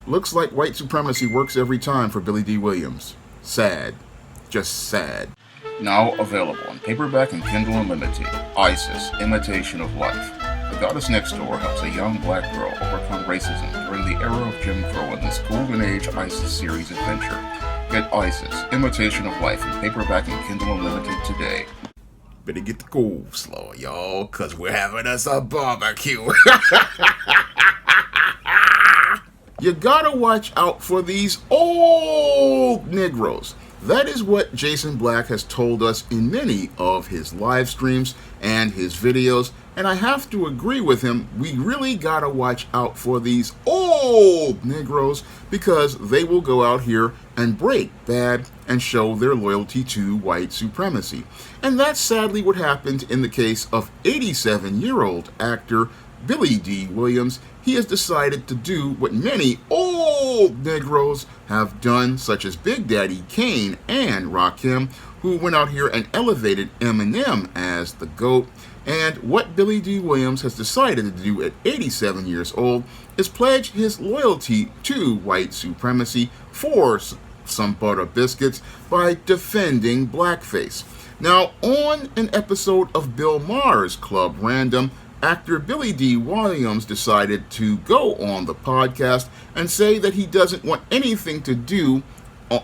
Looks like white supremacy works every time for Billy Dee Williams. Sad. Just sad. Now available in paperback and Kindle Unlimited, ISIS, Imitation of Life. The Goddess Next Door helps a young black girl overcome racism during the era of Jim Crow in this Golden Age ISIS series adventure. Get ISIS, Imitation of Life in paperback and Kindle Unlimited today. Better get the coleslaw, y'all, cause we're having us a barbecue. You gotta watch out for these old Negroes. That is what Jason Black has told us in many of his live streams and his videos, and I have to agree with him. We really gotta watch out for these old Negroes because they will go out here and break bad and show their loyalty to white supremacy. And that's sadly what happened in the case of 87-year-old actor Billy Dee Williams. He has decided to do what many old Negroes have done, such as Big Daddy Kane and Rakim, who went out here and elevated Eminem as the GOAT. And what Billy Dee Williams has decided to do at 87 years old is pledge his loyalty to white supremacy for some Butta Biscuits by defending blackface. Now, on an episode of Bill Maher's Club Random, actor Billy Dee Williams decided to go on the podcast and say that he doesn't want anything to do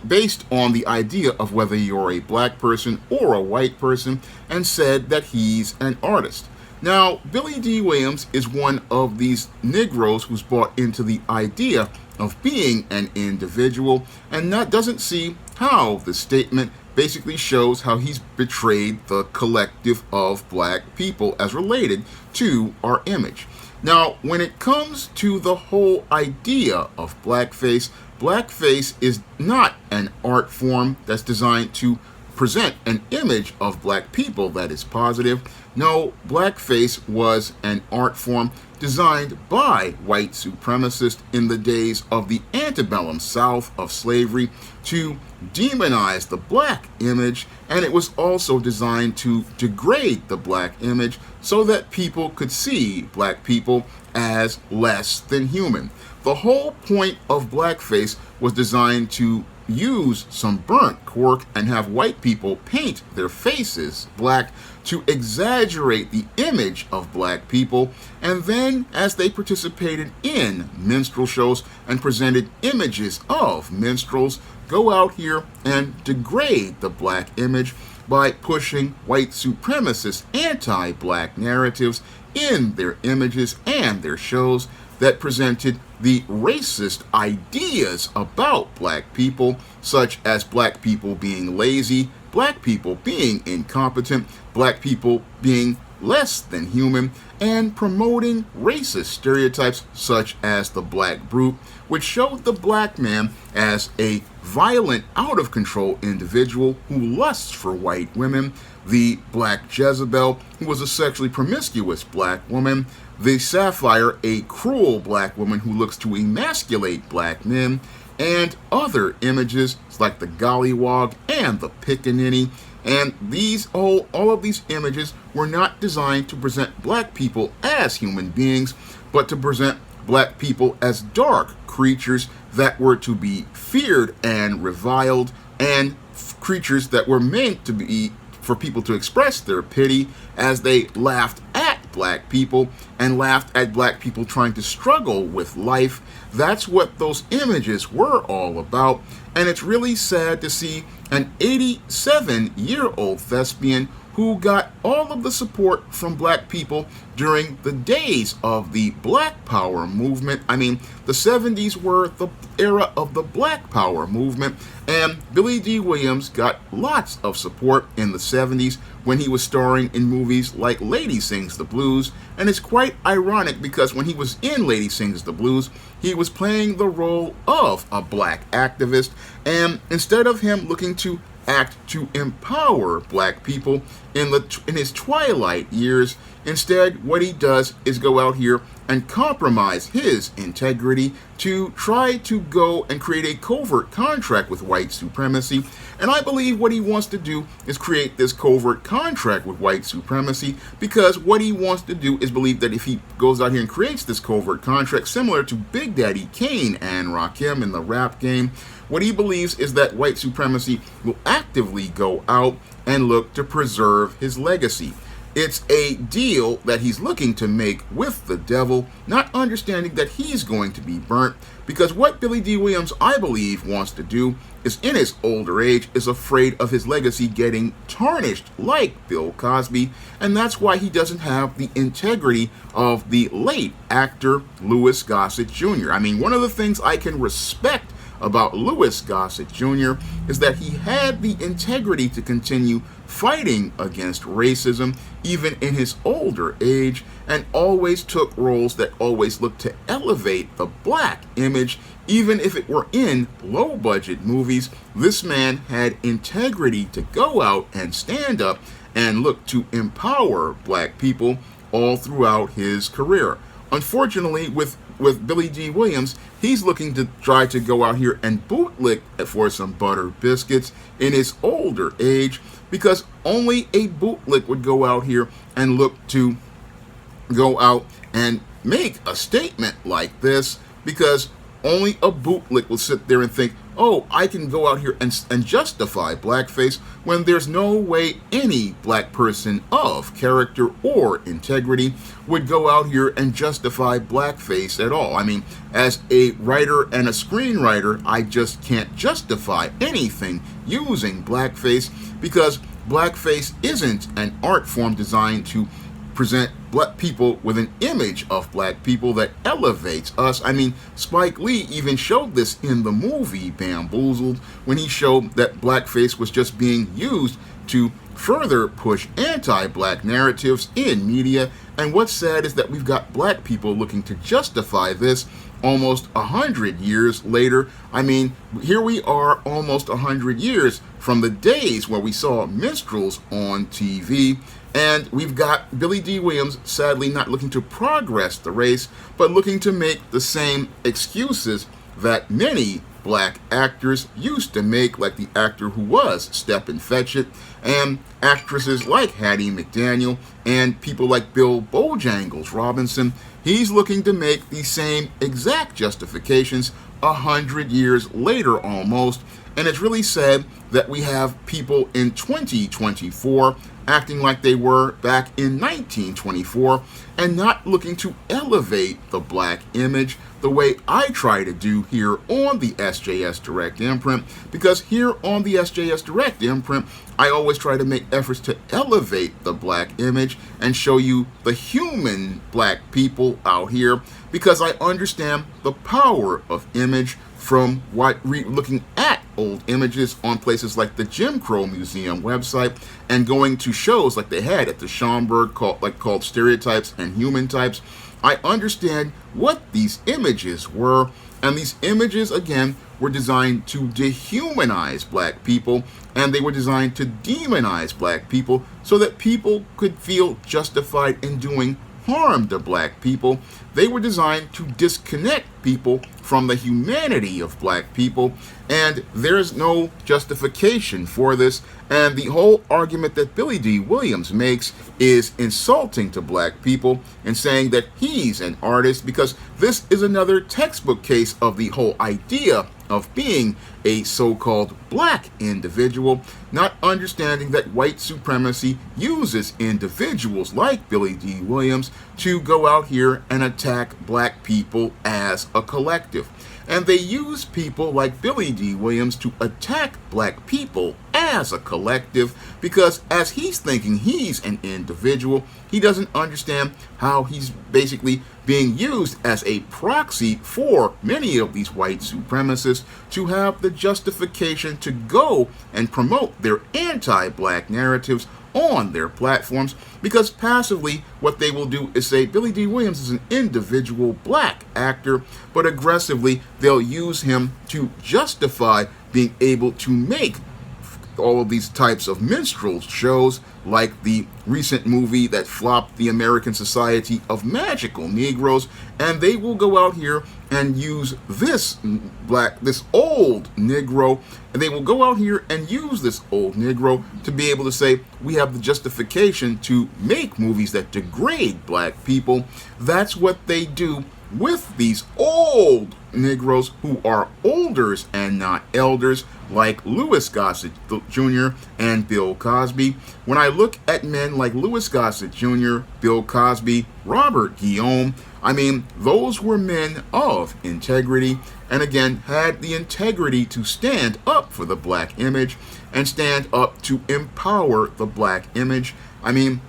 based on the idea of whether you're a black person or a white person, and said that he's an artist. Now, Billy Dee Williams is one of these Negroes who's bought into the idea of being an individual, and that doesn't see how the statement basically shows how he's betrayed the collective of black people as related to our image. Now, when it comes to the whole idea of blackface, blackface is not an art form that's designed to present an image of black people that is positive. No, blackface was an art form designed by white supremacists in the days of the antebellum South of slavery to demonize the black image, and it was also designed to degrade the black image so that people could see black people as less than human. The whole point of blackface was designed to use some burnt cork and have white people paint their faces black to exaggerate the image of black people, and then as they participated in minstrel shows and presented images of minstrels, go out here and degrade the black image by pushing white supremacist anti-black narratives in their images and their shows that presented the racist ideas about black people, such as black people being lazy, black people being incompetent, black people being less than human, and promoting racist stereotypes such as the black brute, which showed the black man as a violent, out-of-control individual who lusts for white women, the black Jezebel, who was a sexually promiscuous black woman, the Sapphire, a cruel black woman who looks to emasculate black men, and other images like the Gollywog and the Pickaninny. And all of these images were not designed to present black people as human beings, but to present black people as dark creatures that were to be feared and reviled, and creatures that were meant to be for people to express their pity as they laughed at black people and laughed at black people trying to struggle with life. That's what those images were all about, and it's really sad to see an 87-year-old thespian who got all of the support from black people during the days of the Black Power movement. I mean, the 70s were the era of the Black Power movement, and Billy Dee Williams got lots of support in the 70s when he was starring in movies like Lady Sings the Blues. And it's quite ironic because when he was in Lady Sings the Blues, he was playing the role of a black activist, and instead of him looking to act to empower black people in his twilight years, instead what he does is go out here and compromise his integrity to try to go and create a covert contract with white supremacy. And I believe what he wants to do is create this covert contract with white supremacy, because what he wants to do is believe that if he goes out here and creates this covert contract similar to Big Daddy Kane and Rakim in the rap game, what he believes is that white supremacy will actively go out and look to preserve his legacy. It's a deal that he's looking to make with the devil, not understanding that he's going to be burnt, because what Billy Dee Williams, I believe, wants to do is, in his older age, is afraid of his legacy getting tarnished like Bill Cosby, and that's why he doesn't have the integrity of the late actor Louis Gossett Jr. I mean, one of the things I can respect about Louis Gossett Jr. is that he had the integrity to continue fighting against racism even in his older age, and always took roles that always looked to elevate the black image, even if it were in low-budget movies. This man had integrity to go out and stand up and look to empower black people all throughout his career. Unfortunately, with Billy Dee Williams, he's looking to try to go out here and bootlick for some butter biscuits in his older age, because only a bootlick would go out here and look to go out and make a statement like this, because only a bootlick will sit there and think, oh, I can go out here and justify blackface, when there's no way any black person of character or integrity would go out here and justify blackface at all. I mean, as a writer and a screenwriter, I just can't justify anything using blackface, because blackface isn't an art form designed to present black people with an image of black people that elevates us. I mean, Spike Lee even showed this in the movie Bamboozled, when he showed that blackface was just being used to further push anti-black narratives in media. And what's sad is that we've got black people looking to justify this almost 100 years later. I mean, here we are almost 100 years from the days where we saw minstrels on TV. And we've got Billy Dee Williams sadly not looking to progress the race, but looking to make the same excuses that many black actors used to make, like the actor who was Stepin Fetchit, and actresses like Hattie McDaniel, and people like Bill Bojangles Robinson. He's looking to make the same exact justifications 100 years later almost. And it's really sad that we have people in 2024 acting like they were back in 1924 and not looking to elevate the black image the way I try to do here on the SJS Direct Imprint, because here on the SJS Direct Imprint, I always try to make efforts to elevate the black image and show you the human black people out here, because I understand the power of image from looking at old images on places like the Jim Crow Museum website, and going to shows like they had at the Schomburg called Stereotypes and Human Types. I understand what these images were, and these images, again, were designed to dehumanize black people, and they were designed to demonize black people so that people could feel justified in doing harm to black people. They were designed to disconnect people from the humanity of black people, and there's no justification for this. And the whole argument that Billy Dee Williams makes is insulting to black people and saying that he's an artist, because this is another textbook case of the whole idea of being a so-called black individual, not understanding that white supremacy uses individuals like Billy Dee Williams to go out here and attack black people as a collective. And they use people like Billy Dee Williams to attack black people as a collective, because as he's thinking he's an individual, he doesn't understand how he's basically being used as a proxy for many of these white supremacists to have the justification to go and promote their anti-black narratives on their platforms, because passively what they will do is say Billy Dee Williams is an individual black actor, but aggressively they'll use him to justify being able to make all of these types of minstrel shows, like the recent movie that flopped, The American Society of Magical Negroes, and they will go out here and use this old Negro, and they will go out here and use this old Negro to be able to say, we have the justification to make movies that degrade black people. That's what they do with these old Negroes who are olders and not elders, like Louis Gossett Jr. and Bill Cosby. When I look at men like Louis Gossett Jr., Bill Cosby, Robert Guillaume, I mean, those were men of integrity, and again, had the integrity to stand up for the black image and stand up to empower the black image. I mean,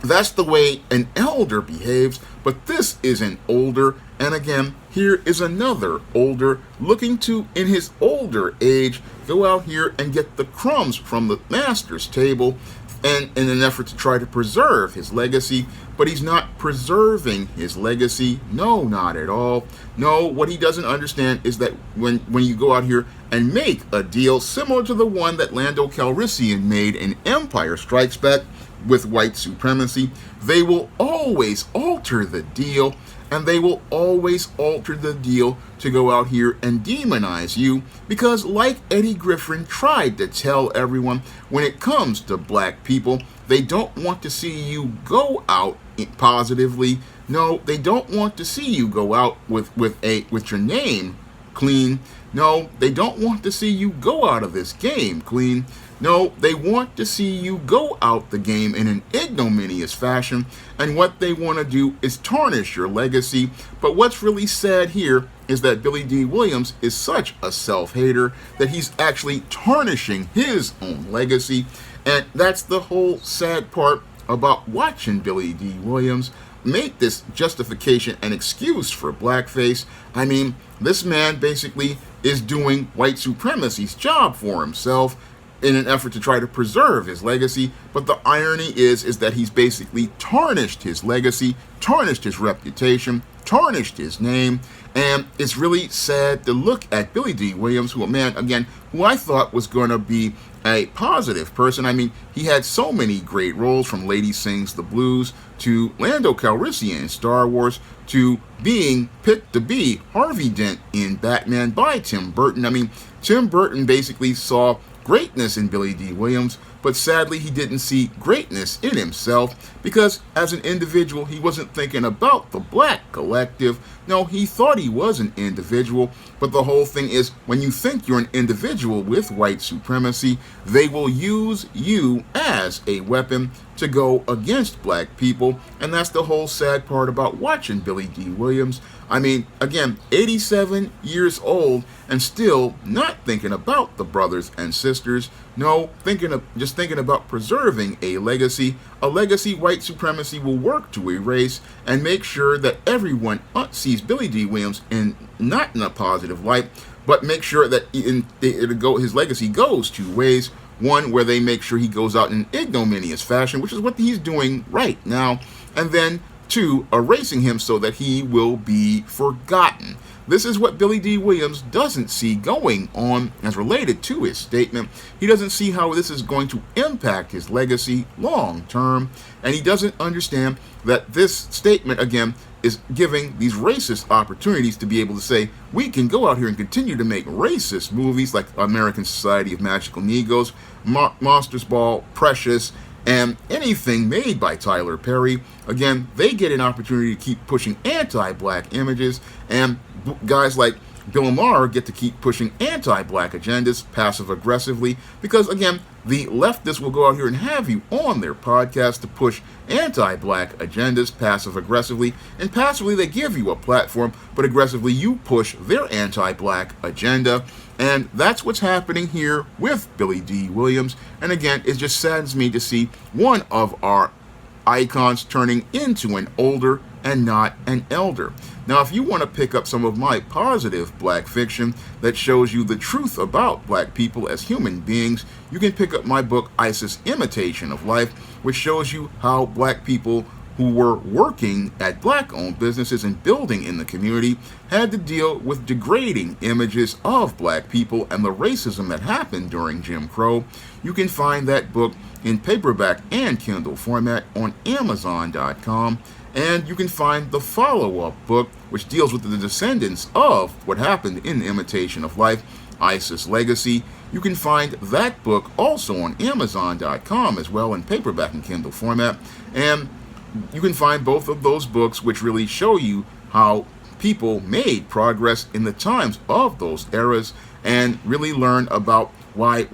that's the way an elder behaves, but this is an older, and again, here is another older looking to, in his older age, go out here and get the crumbs from the master's table, and in an effort to try to preserve his legacy. But he's not preserving his legacy. No, not at all. No, what he doesn't understand is that when you go out here and make a deal similar to the one that Lando Calrissian made in Empire Strikes Back with white supremacy, they will always alter the deal, and they will always alter the deal to go out here and demonize you, because like Eddie Griffin tried to tell everyone, when it comes to black people, they don't want to see you go out positively. No, they don't want to see you go out with your name clean. No, they don't want to see you go out of this game clean. No, they want to see you go out the game in an ignominious fashion, and what they want to do is tarnish your legacy. But what's really sad here is that Billy Dee Williams is such a self-hater that he's actually tarnishing his own legacy, and that's the whole sad part about watching Billy Dee Williams make this justification and excuse for blackface. I mean, this man basically is doing white supremacy's job for himself in an effort to try to preserve his legacy. But the irony is that he's basically tarnished his legacy, tarnished his reputation, tarnished his name, and it's really sad to look at Billy Dee Williams, who, a man, again, who I thought was going to be a positive person. I mean, he had so many great roles, from Lady Sings the Blues to Lando Calrissian in Star Wars to being picked to be Harvey Dent in Batman by Tim Burton. I mean, Tim Burton basically saw greatness in Billy Dee Williams, but sadly he didn't see greatness in himself, because as an individual he wasn't thinking about the black collective. No, he thought he was an individual, but the whole thing is, when you think you're an individual with white supremacy, they will use you as a weapon to go against black people, and that's the whole sad part about watching Billy Dee Williams. I mean, again, 87 years old and still not thinking about the brothers and sisters. No, just thinking about preserving a legacy white supremacy will work to erase, and make sure that everyone sees Billy Dee Williams not in a positive light, but make sure that his legacy goes two ways. One, where they make sure he goes out in ignominious fashion, which is what he's doing right now, and then two, erasing him so that he will be forgotten. This is what Billy Dee Williams doesn't see going on as related to his statement. He doesn't see how this is going to impact his legacy long term, and he doesn't understand that this statement, again, is giving these racists opportunities to be able to say, we can go out here and continue to make racist movies like American Society of Magical Negroes, Monsters Ball, Precious, and anything made by Tyler Perry. Again, they get an opportunity to keep pushing anti-black images, and guys like Bill Maher get to keep pushing anti-black agendas passive-aggressively, because, again, the leftists will go out here and have you on their podcast to push anti-black agendas passive-aggressively, and passively they give you a platform, but aggressively you push their anti-black agenda. And that's what's happening here with Billy Dee Williams. And again, it just saddens me to see one of our icons turning into an older and not an elder. Now, if you want to pick up some of my positive black fiction that shows you the truth about black people as human beings, you can pick up my book, ISIS Imitation of Life, which shows you how black people who were working at black-owned businesses and building in the community had to deal with degrading images of black people and the racism that happened during Jim Crow. You can find that book in paperback and Kindle format on Amazon.com. And you can find the follow-up book, which deals with the descendants of what happened in Imitation of Life, ISIS Legacy. You can find that book also on Amazon.com as well in paperback and Kindle format. And you can find both of those books, which really show you how people made progress in the times of those eras and really learn about why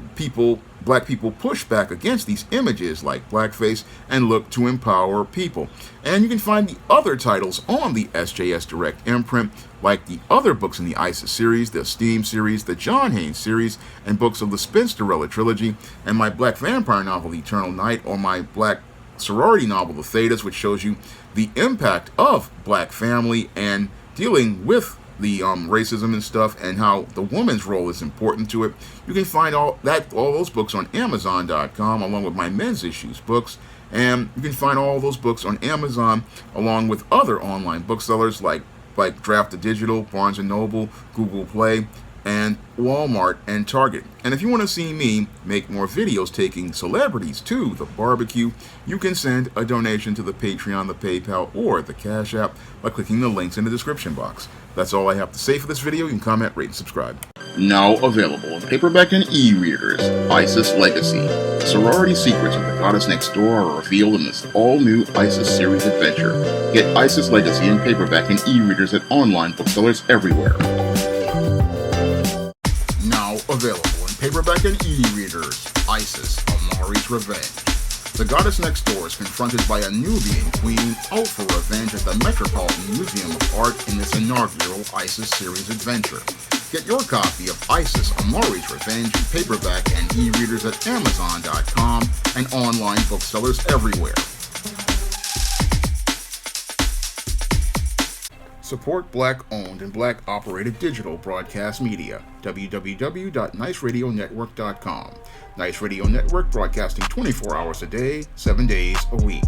black people push back against these images like blackface and look to empower people. And you can find the other titles on the SJS Direct imprint, like the other books in the ISIS series, the Esteem series, the John Haynes series, and books of the Spinsterella trilogy, and my black vampire novel, Eternal Night, or my black sorority novel, The Thetas, which shows you the impact of black family and dealing with the racism and stuff, and how the woman's role is important to it. You can find all those books on Amazon.com, along with my men's issues books, and you can find all those books on Amazon, along with other online booksellers like Draft to Digital, Barnes & Noble, Google Play, and Walmart and Target. And if you want to see me make more videos taking celebrities to the barbecue, you can send a donation to the Patreon, the PayPal, or the Cash App by clicking the links in the description box. That's all I have to say for this video. You can comment, rate, and subscribe. Now available in paperback and e-readers, ISIS Legacy. The sorority secrets of the goddess next door are revealed in this all-new ISIS series adventure. Get ISIS Legacy in paperback and e-readers at online booksellers everywhere. Now available in paperback and e-readers, ISIS Amari's Revenge. The goddess next door is confronted by a Nubian queen out for revenge at the Metropolitan Museum of Art in this inaugural ISIS series adventure. Get your copy of ISIS Amari's Revenge in paperback and e-readers at Amazon.com and online booksellers everywhere. Support Black-owned and Black-operated digital broadcast media. www.niceradionetwork.com. Nice Radio Network, broadcasting 24 hours a day, 7 days a week.